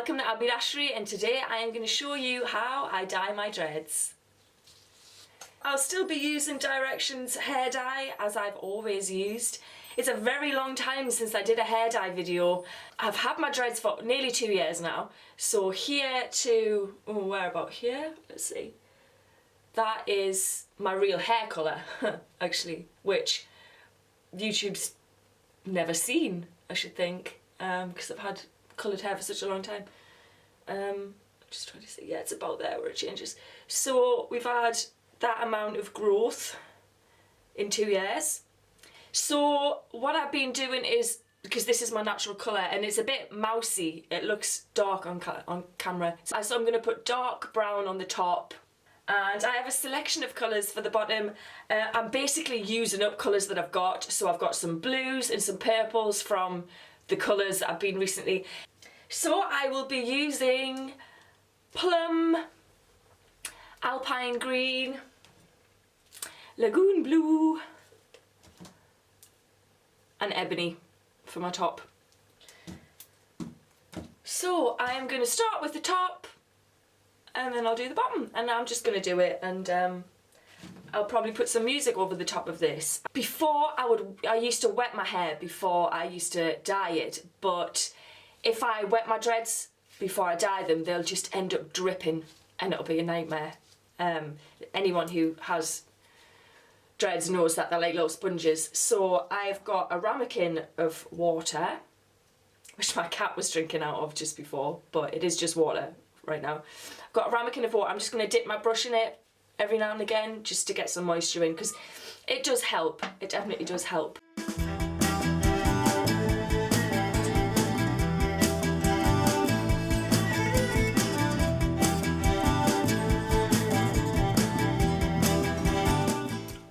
Welcome to AbiDashery, and today I am going to show you how I dye my dreads. I'll still be using Directions hair dye as I've always used. It's a very long time since I did a hair dye video. I've had my dreads for nearly 2 years now. So here to, where about here? Let's see. That is my real hair colour, actually, which YouTube's never seen, I should think, because I've had coloured hair for such a long time. Just trying to see, yeah, it's about there where it changes. So we've had that amount of growth in 2 years. So what I've been doing is, because this is my natural colour and it's a bit mousy, it looks dark on camera, so I'm going to put dark brown on the top, and I have a selection of colours for the bottom. I'm basically using up colours that I've got, so I've got some blues and some purples from the colours that I've been recently. So I will be using Plum, Alpine green, Lagoon blue and Ebony for my top. So I am going to start with the top and then I'll do the bottom, and I'm just going to do it, and I'll probably put some music over the top of this. Before I used to wet my hair before I used to dye it, but if I wet my dreads before I dye them, they'll just end up dripping and it'll be a nightmare. Anyone who has dreads knows that they're like little sponges. So I've got a ramekin of water, which my cat was drinking out of just before, but it is just water right now. I've got a ramekin of water. I'm just going to dip my brush in it every now and again just to get some moisture in, because it does help. It definitely does help.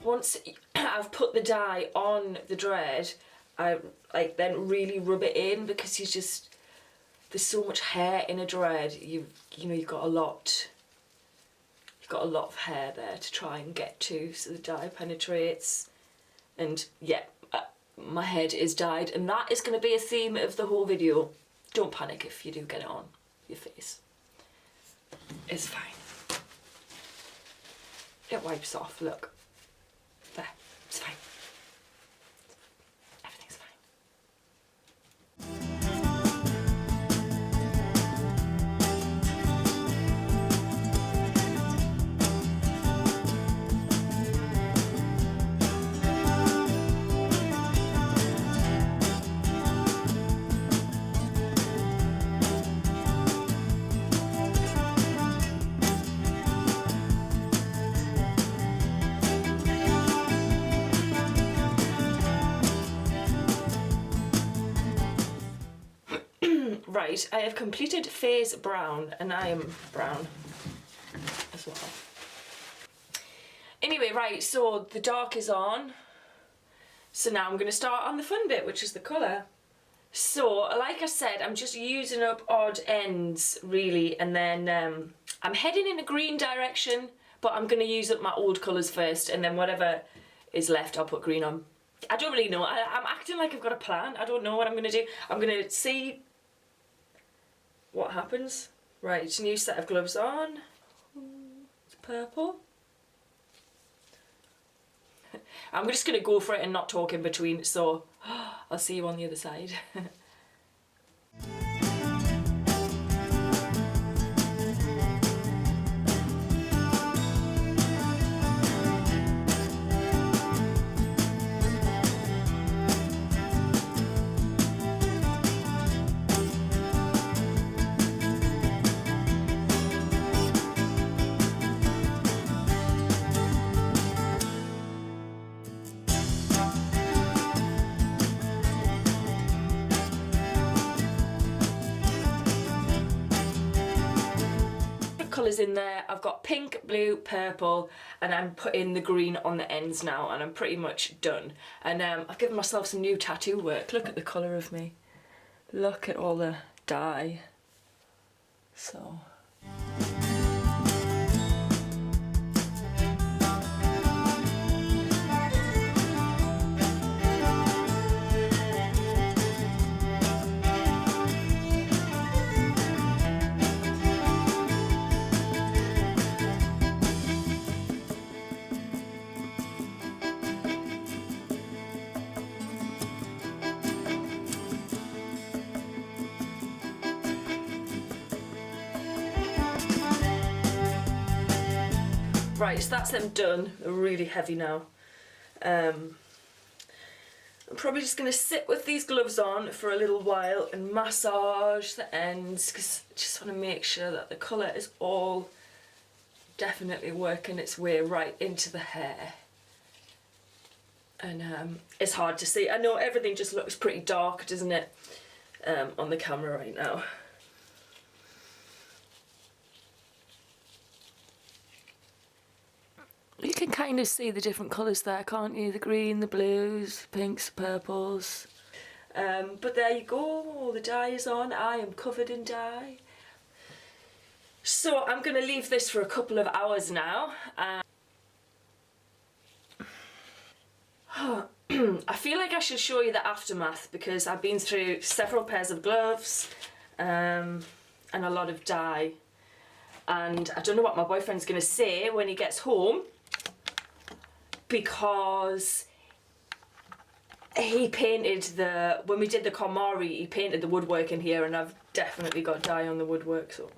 Once I've put the dye on the dread, I then really rub it in, because there's so much hair in a dread. You've got a lot of hair there to try and get to, so the dye penetrates. And yeah, my head is dyed, and that is going to be a theme of the whole video. Don't panic if you do get it on your face. It's fine. It wipes off, look. There, it's fine. Everything's fine. Right, I have completed phase brown, and I am brown as well. Anyway, right, so the dark is on. So now I'm going to start on the fun bit, which is the colour. So, like I said, I'm just using up odd ends, really, and then I'm heading in a green direction, but I'm going to use up my old colours first, and then whatever is left I'll put green on. I don't really know. I'm acting like I've got a plan. I don't know what I'm going to do. I'm going to see what happens. Right, new set of gloves on. It's purple. I'm just going to go for it and not talk in between, so I'll see you on the other side. Colours in there. I've got pink, blue, purple, and I'm putting the green on the ends now, and I'm pretty much done. And I've given myself some new tattoo work. Look at the colour of me. Look at all the dye. So Right, so that's them done. They're really heavy now. I'm probably just going to sit with these gloves on for a little while and massage the ends, because I just want to make sure that the colour is all definitely working its way right into the hair. And it's hard to see. I know everything just looks pretty dark, doesn't it, on the camera right now. You can kind of see the different colours there, can't you? The green, the blues, pinks, purples. But there you go, the dye is on. I am covered in dye. So I'm going to leave this for a couple of hours now. I feel like I should show you the aftermath, because I've been through several pairs of gloves and a lot of dye. And I don't know what my boyfriend's going to say when he gets home, because he painted when we did the KonMari, he painted the woodwork in here, and I've definitely got dye on the woodwork, so